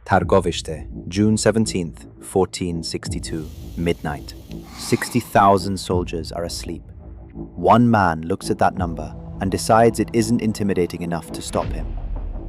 Targovishte, June 17th, 1462, midnight. 60,000 soldiers are asleep. One man looks at that number and decides it isn't intimidating enough to stop him.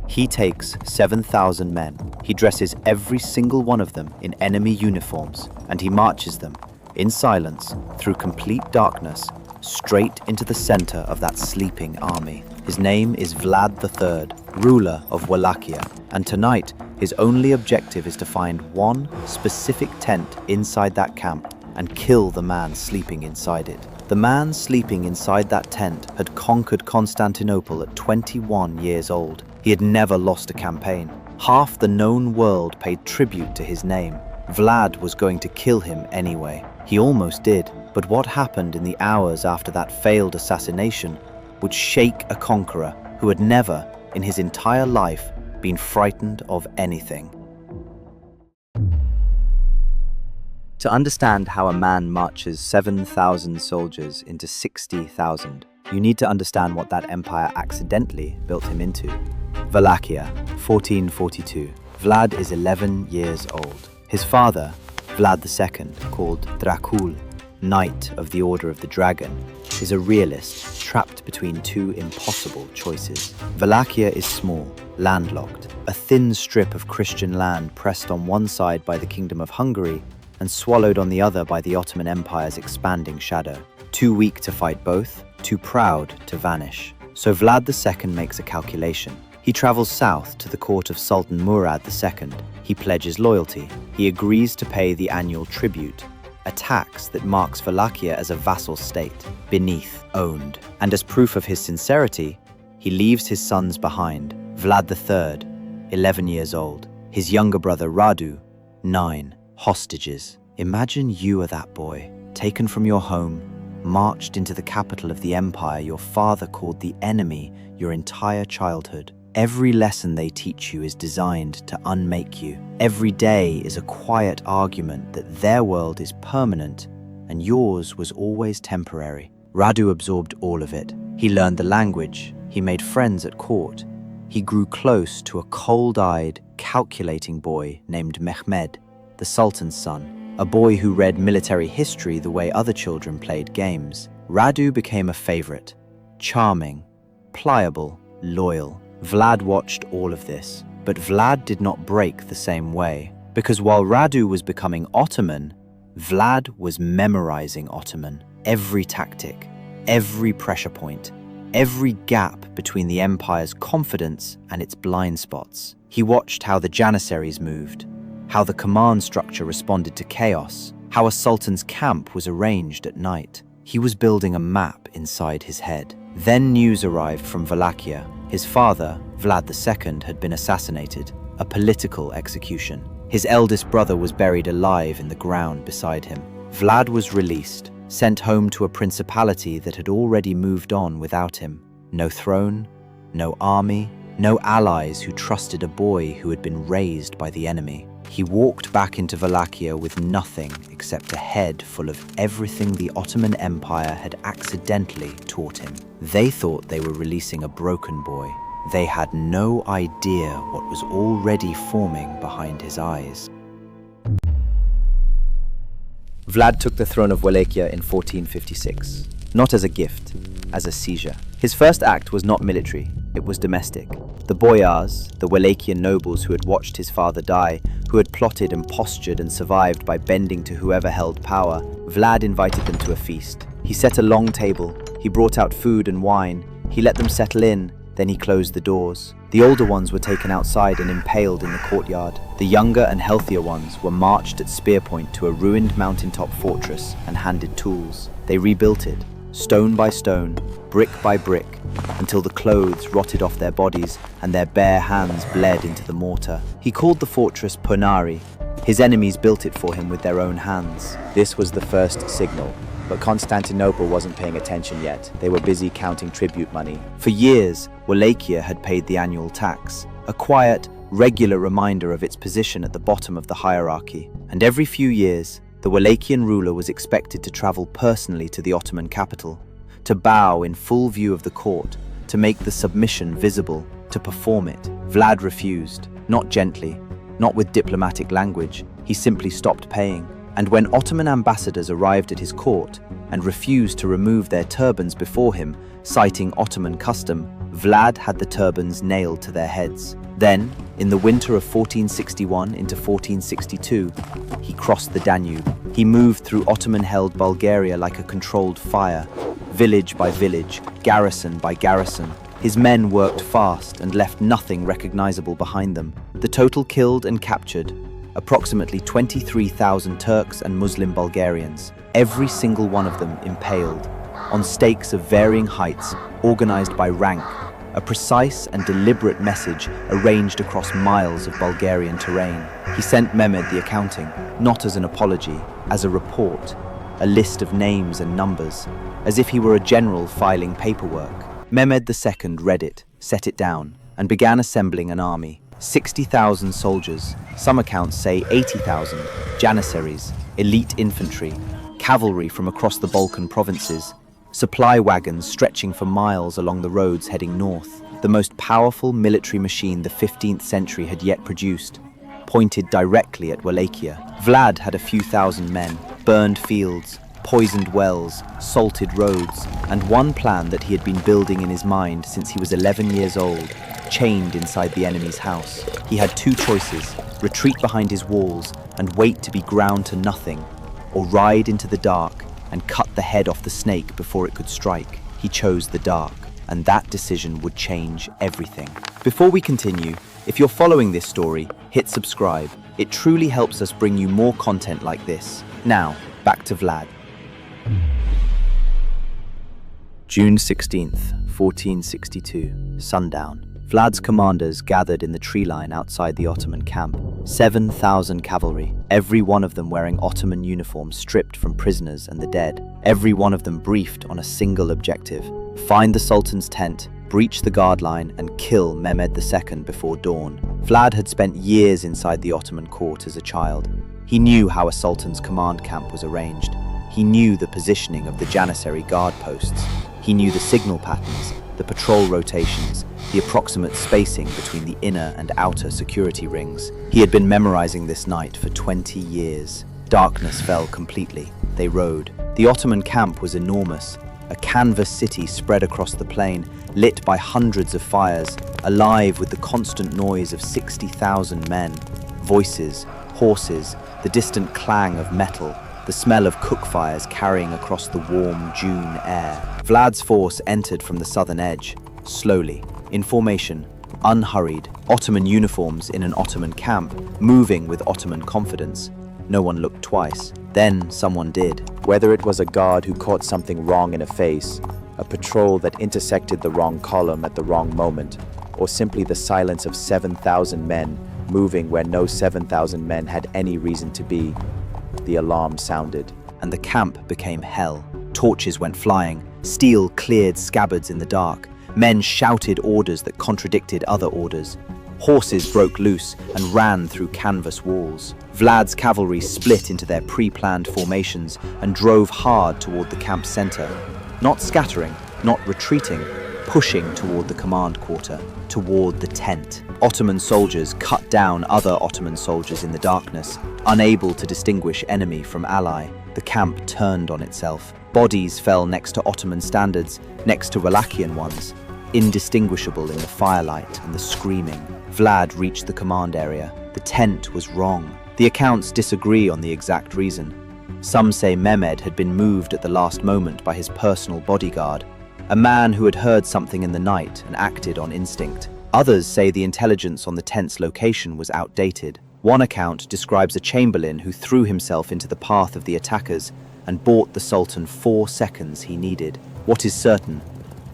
He takes 7,000 men. He dresses every single one of them in enemy uniforms, and he marches them, in silence, through complete darkness, straight into the center of that sleeping army. His name is Vlad III, ruler of Wallachia, and tonight his only objective is to find one specific tent inside that camp and kill the man sleeping inside it. The man sleeping inside that tent had conquered Constantinople at 21 years old. He had never lost a campaign. Half the known world paid tribute to his name. Vlad was going to kill him anyway. He almost did, but what happened in the hours after that failed assassination would shake a conqueror who had never, in his entire life, been frightened of anything. To understand how a man marches 7,000 soldiers into 60,000, you need to understand what that empire accidentally built him into. Wallachia, 1442. Vlad is 11 years old. His father, Vlad II, called Dracul, Knight of the Order of the Dragon, is a realist trapped between two impossible choices. Wallachia is small, landlocked, a thin strip of Christian land pressed on one side by the Kingdom of Hungary and swallowed on the other by the Ottoman Empire's expanding shadow. Too weak to fight both, too proud to vanish. So Vlad II makes a calculation. He travels south to the court of Sultan Murad II. He pledges loyalty. He agrees to pay the annual tribute, a tax that marks Wallachia as a vassal state, beneath, owned. And as proof of his sincerity, he leaves his sons behind. Vlad III, 11 years old. His younger brother Radu, 9. Hostages. Imagine you are that boy, taken from your home, marched into the capital of the empire your father called the enemy your entire childhood. Every lesson they teach you is designed to unmake you. Every day is a quiet argument that their world is permanent and yours was always temporary. Radu absorbed all of it. He learned the language. He made friends at court. He grew close to a cold-eyed, calculating boy named Mehmed, the sultan's son, a boy who read military history the way other children played games. Radu became a favorite, charming, pliable, loyal. Vlad watched all of this, but Vlad did not break the same way, because while Radu was becoming Ottoman, Vlad was memorizing Ottoman. Every tactic, every pressure point, every gap between the empire's confidence and its blind spots. He watched how the Janissaries moved, how the command structure responded to chaos, how a sultan's camp was arranged at night. He was building a map inside his head. Then news arrived from Wallachia. His father, Vlad II, had been assassinated, a political execution. His eldest brother was buried alive in the ground beside him. Vlad was released, sent home to a principality that had already moved on without him. No throne, no army, no allies who trusted a boy who had been raised by the enemy. He walked back into Wallachia with nothing except a head full of everything the Ottoman Empire had accidentally taught him. They thought they were releasing a broken boy. They had no idea what was already forming behind his eyes. Vlad took the throne of Wallachia in 1456, not as a gift, as a seizure. His first act was not military, it was domestic. The boyars, the Wallachian nobles who had watched his father die, who had plotted and postured and survived by bending to whoever held power, Vlad invited them to a feast. He set a long table, he brought out food and wine, he let them settle in, then he closed the doors. The older ones were taken outside and impaled in the courtyard. The younger and healthier ones were marched at spear point to a ruined mountaintop fortress and handed tools. They rebuilt it, stone by stone, brick by brick, until the clothes rotted off their bodies and their bare hands bled into the mortar. He called the fortress Ponari. His enemies built it for him with their own hands. This was the first signal. But Constantinople wasn't paying attention yet. They were busy counting tribute money. For years, Wallachia had paid the annual tax, a quiet, regular reminder of its position at the bottom of the hierarchy. And every few years, the Wallachian ruler was expected to travel personally to the Ottoman capital, to bow in full view of the court, to make the submission visible, to perform it. Vlad refused, not gently, not with diplomatic language. He simply stopped paying. And when Ottoman ambassadors arrived at his court and refused to remove their turbans before him, citing Ottoman custom, Vlad had the turbans nailed to their heads. Then, in the winter of 1461 into 1462, he crossed the Danube. He moved through Ottoman-held Bulgaria like a controlled fire, village by village, garrison by garrison. His men worked fast and left nothing recognizable behind them. The total killed and captured, approximately 23,000 Turks and Muslim Bulgarians, every single one of them impaled, on stakes of varying heights, organized by rank, a precise and deliberate message arranged across miles of Bulgarian terrain. He sent Mehmed the accounting, not as an apology, as a report, a list of names and numbers, as if he were a general filing paperwork. Mehmed II read it, set it down, and began assembling an army. 60,000 soldiers, some accounts say 80,000, janissaries, elite infantry, cavalry from across the Balkan provinces, supply wagons stretching for miles along the roads heading north. The most powerful military machine the 15th century had yet produced, pointed directly at Wallachia. Vlad had a few thousand men, burned fields, poisoned wells, salted roads, and one plan that he had been building in his mind since he was 11 years old, chained inside the enemy's house. He had two choices: retreat behind his walls and wait to be ground to nothing, or ride into the dark and cut the head off the snake before it could strike. He chose the dark, and that decision would change everything. Before we continue, if you're following this story, hit subscribe. It truly helps us bring you more content like this. Now, back to Vlad. June 16th, 1462, sundown. Vlad's commanders gathered in the tree line outside the Ottoman camp. 7,000 cavalry, every one of them wearing Ottoman uniforms stripped from prisoners and the dead. Every one of them briefed on a single objective: find the Sultan's tent, breach the guard line, and kill Mehmed II before dawn. Vlad had spent years inside the Ottoman court as a child. He knew how a Sultan's command camp was arranged. He knew the positioning of the Janissary guard posts. He knew the signal patterns, the patrol rotations, the approximate spacing between the inner and outer security rings. He had been memorizing this night for 20 years. Darkness fell completely. They rode. The Ottoman camp was enormous, a canvas city spread across the plain, lit by hundreds of fires, alive with the constant noise of 60,000 men. Voices, horses, the distant clang of metal, the smell of cook fires carrying across the warm June air. Vlad's force entered from the southern edge, slowly, in formation, unhurried, Ottoman uniforms in an Ottoman camp, moving with Ottoman confidence. No one looked twice. Then someone did. Whether it was a guard who caught something wrong in a face, a patrol that intersected the wrong column at the wrong moment, or simply the silence of 7,000 men moving where no 7,000 men had any reason to be, the alarm sounded, and the camp became hell. Torches went flying, steel cleared scabbards in the dark. Men shouted orders that contradicted other orders. Horses broke loose and ran through canvas walls. Vlad's cavalry split into their pre-planned formations and drove hard toward the camp center, not scattering, not retreating, pushing toward the command quarter, toward the tent. Ottoman soldiers cut down other Ottoman soldiers in the darkness, unable to distinguish enemy from ally. The camp turned on itself. Bodies fell next to Ottoman standards, next to Wallachian ones, indistinguishable in the firelight and the screaming. Vlad reached the command area. The tent was wrong. The accounts disagree on the exact reason. Some say Mehmed had been moved at the last moment by his personal bodyguard, a man who had heard something in the night and acted on instinct. Others say the intelligence on the tent's location was outdated. One account describes a chamberlain who threw himself into the path of the attackers and bought the Sultan 4 seconds he needed. What is certain,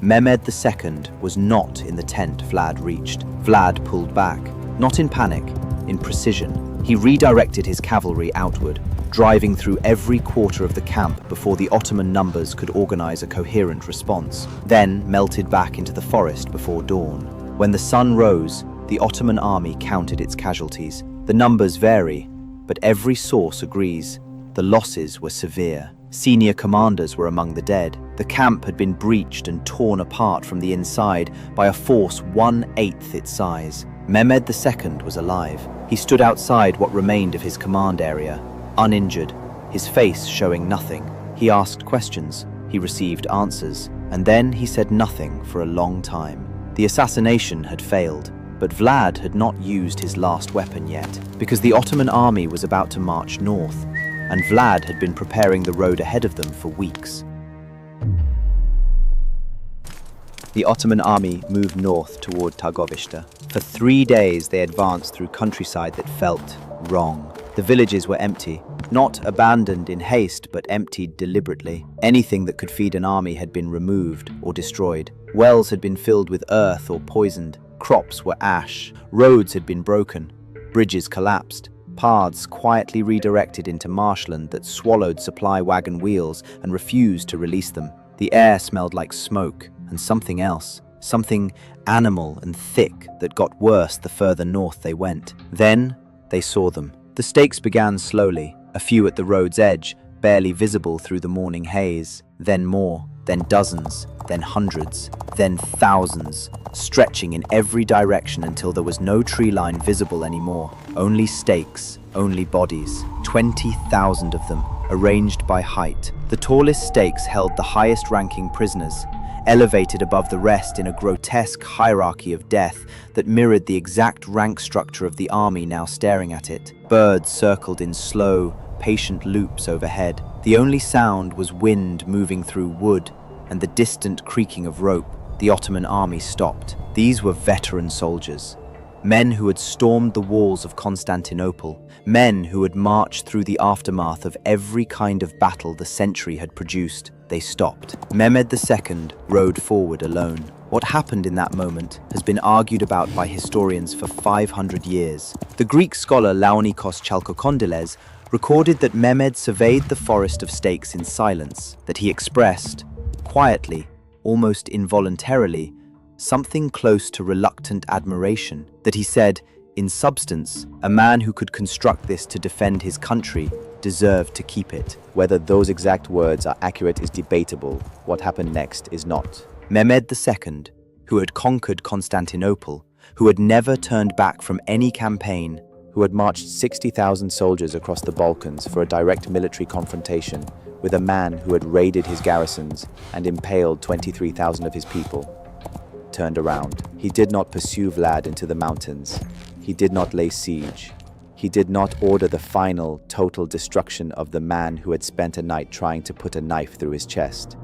Mehmed II was not in the tent Vlad reached. Vlad pulled back, not in panic, in precision. He redirected his cavalry outward, driving through every quarter of the camp before the Ottoman numbers could organize a coherent response, then melted back into the forest before dawn. When the sun rose, the Ottoman army counted its casualties. The numbers vary, but every source agrees. The losses were severe. Senior commanders were among the dead. The camp had been breached and torn apart from the inside by a force 1/8 its size. Mehmed II was alive. He He stood outside what remained of his command area, uninjured, his face showing nothing. He asked questions, he received answers, and then he said nothing for a long time. The assassination had failed, but Vlad had not used his last weapon yet, because the Ottoman army was about to march north, and Vlad had been preparing the road ahead of them for weeks. The Ottoman army moved north toward Targovishte. For 3 days they advanced through countryside that felt wrong. The villages were empty, not abandoned in haste, but emptied deliberately. Anything that could feed an army had been removed or destroyed. Wells had been filled with earth or poisoned. Crops were ash. Roads had been broken. Bridges collapsed. Paths quietly redirected into marshland that swallowed supply wagon wheels and refused to release them. The air smelled like smoke and something else, something animal and thick that got worse the further north they went. Then they saw them. The stakes began slowly, a few at the road's edge, barely visible through the morning haze, then more, then dozens, then hundreds, then thousands, stretching in every direction until there was no tree line visible anymore. Only stakes, only bodies, 20,000 of them, arranged by height. The tallest stakes held the highest-ranking prisoners, elevated above the rest in a grotesque hierarchy of death that mirrored the exact rank structure of the army now staring at it. Birds circled in slow, patient loops overhead. The only sound was wind moving through wood and the distant creaking of rope. The Ottoman army stopped. These were veteran soldiers, men who had stormed the walls of Constantinople, men who had marched through the aftermath of every kind of battle the century had produced. They stopped. Mehmed II rode forward alone. What happened in that moment has been argued about by historians for 500 years. The Greek scholar Laonikos Chalkokondyles recorded that Mehmed surveyed the forest of stakes in silence, that he expressed, quietly, almost involuntarily, something close to reluctant admiration, that he said, in substance, a man who could construct this to defend his country deserved to keep it. Whether those exact words are accurate is debatable. What happened next is not. Mehmed II, who had conquered Constantinople, who had never turned back from any campaign, who had marched 60,000 soldiers across the Balkans for a direct military confrontation with a man who had raided his garrisons and impaled 23,000 of his people, turned around. He did not pursue Vlad into the mountains. He did not lay siege. He did not order the final, total destruction of the man who had spent a night trying to put a knife through his chest.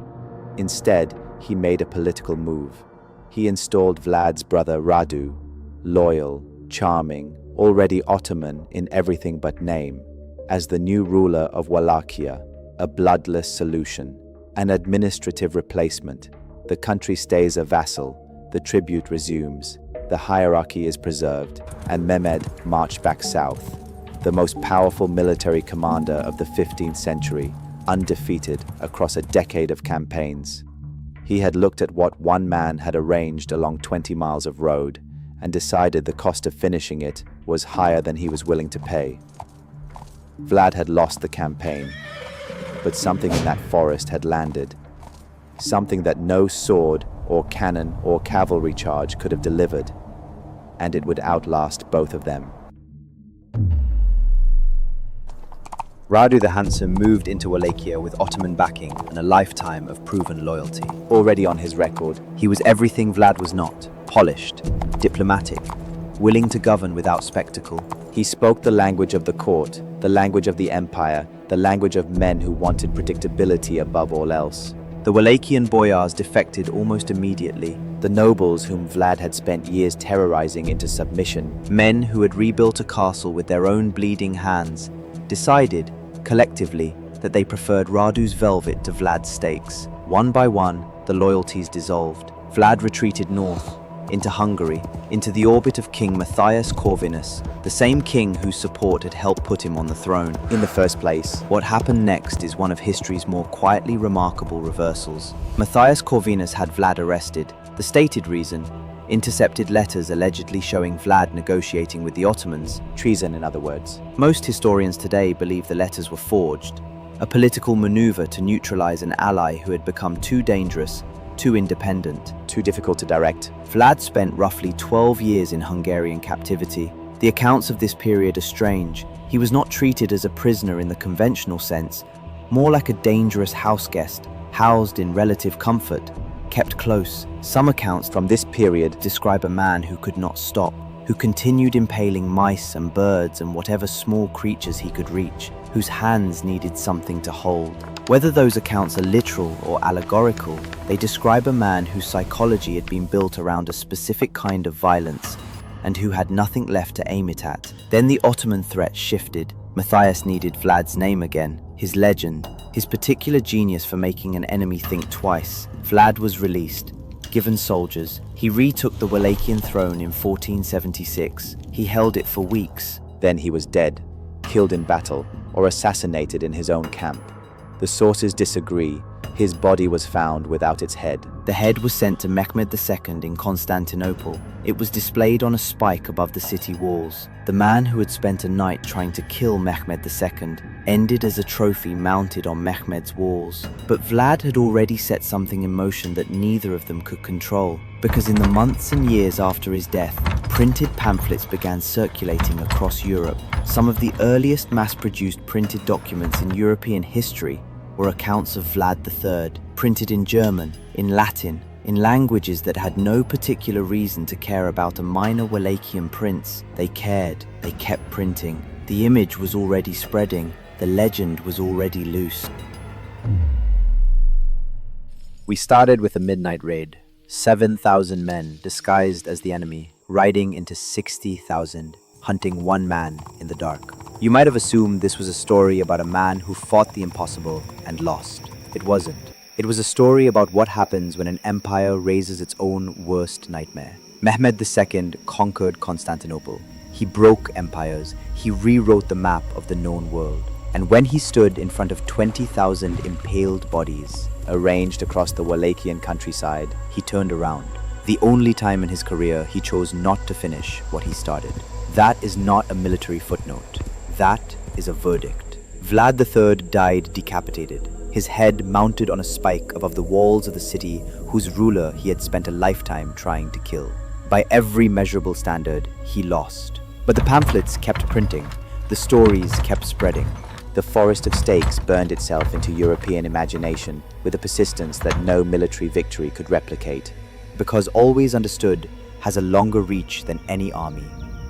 Instead, he made a political move. He installed Vlad's brother Radu, loyal, charming, already Ottoman in everything but name, as the new ruler of Wallachia, a bloodless solution, an administrative replacement. The country stays a vassal, the tribute resumes, the hierarchy is preserved, and Mehmed marched back south, the most powerful military commander of the 15th century, undefeated across a decade of campaigns. He had looked at what one man had arranged along 20 miles of road and decided the cost of finishing it was higher than he was willing to pay. Vlad had lost the campaign, but something in that forest had landed, something that no sword or cannon or cavalry charge could have delivered, and it would outlast both of them. Radu the Handsome moved into Wallachia with Ottoman backing and a lifetime of proven loyalty. Already on his record, he was everything Vlad was not: polished, diplomatic, willing to govern without spectacle. He spoke the language of the court, the language of the empire, the language of men who wanted predictability above all else. The Wallachian boyars defected almost immediately, the nobles whom Vlad had spent years terrorizing into submission, men who had rebuilt a castle with their own bleeding hands, decided, collectively, that they preferred Radu's velvet to Vlad's stakes. One by one, the loyalties dissolved. Vlad retreated north, into Hungary, into the orbit of King Matthias Corvinus, the same king whose support had helped put him on the throne in the first place. What happened next is one of history's more quietly remarkable reversals. Matthias Corvinus had Vlad arrested. The stated reason: intercepted letters allegedly showing Vlad negotiating with the Ottomans. Treason, in other words. Most historians today believe the letters were forged, a political maneuver to neutralize an ally who had become too dangerous, too independent, too difficult to direct. Vlad spent roughly 12 years in Hungarian captivity, The accounts of this period are strange. He was not treated as a prisoner in the conventional sense, more like a dangerous house guest, housed in relative comfort, kept close. Some accounts from this period describe a man who could not stop, who continued impaling mice and birds and whatever small creatures he could reach, whose hands needed something to hold. Whether those accounts are literal or allegorical, they describe a man whose psychology had been built around a specific kind of violence and who had nothing left to aim it at. Then the Ottoman threat shifted. Matthias needed Vlad's name again, his legend, his particular genius for making an enemy think twice. Vlad was released, given soldiers. He retook the Wallachian throne in 1476. He held it for weeks. Then he was dead, killed in battle, or assassinated in his own camp. The sources disagree. His body was found without its head. The head was sent to Mehmed II in Constantinople. It was displayed on a spike above the city walls. The man who had spent a night trying to kill Mehmed II ended as a trophy mounted on Mehmed's walls. But Vlad had already set something in motion that neither of them could control, because in the months and years after his death, printed pamphlets began circulating across Europe. Some of the earliest mass-produced printed documents in European history were accounts of Vlad III, printed in German, in Latin, in languages that had no particular reason to care about a minor Wallachian prince. They cared, they kept printing. The image was already spreading, the legend was already loose. We started with a midnight raid. 7,000 men, disguised as the enemy, riding into 60,000, hunting one man in the dark. You might have assumed this was a story about a man who fought the impossible and lost. It wasn't. It was a story about what happens when an empire raises its own worst nightmare. Mehmed II conquered Constantinople. He broke empires. He rewrote the map of the known world. And when he stood in front of 20,000 impaled bodies, arranged across the Wallachian countryside, he turned around. The only time in his career he chose not to finish what he started. That is not a military footnote. That is a verdict. Vlad III died decapitated, his head mounted on a spike above the walls of the city whose ruler he had spent a lifetime trying to kill. By every measurable standard, he lost. But the pamphlets kept printing, the stories kept spreading. The forest of stakes burned itself into European imagination with a persistence that no military victory could replicate. Because always understood has a longer reach than any army.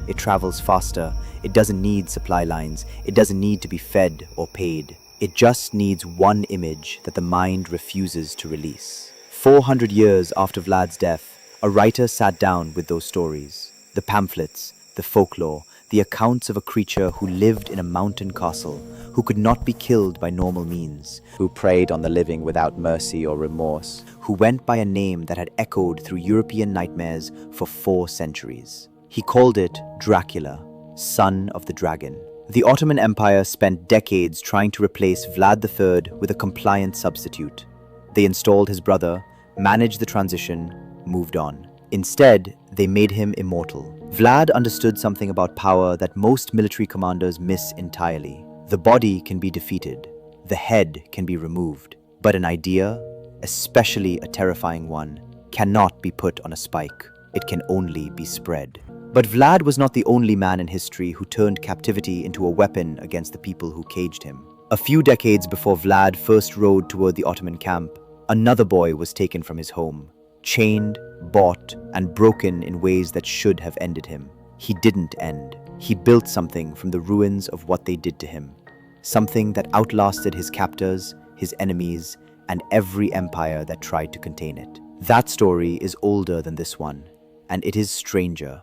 It travels faster, it doesn't need supply lines, it doesn't need to be fed or paid. It just needs one image that the mind refuses to release. 400 years after Vlad's death, a writer sat down with those stories. The pamphlets, the folklore, the accounts of a creature who lived in a mountain castle, who could not be killed by normal means, who preyed on the living without mercy or remorse, who went by a name that had echoed through European nightmares for 4 centuries. He called it Dracula, son of the dragon. The Ottoman Empire spent decades trying to replace Vlad III with a compliant substitute. They installed his brother, managed the transition, moved on. Instead, they made him immortal. Vlad understood something about power that most military commanders miss entirely. The body can be defeated, the head can be removed, but an idea, especially a terrifying one, cannot be put on a spike. It can only be spread. But Vlad was not the only man in history who turned captivity into a weapon against the people who caged him. A few decades before Vlad first rode toward the Ottoman camp, another boy was taken from his home, chained, bought, and broken in ways that should have ended him. He didn't end. He built something from the ruins of what they did to him. Something that outlasted his captors, his enemies, and every empire that tried to contain it. That story is older than this one, and it is stranger.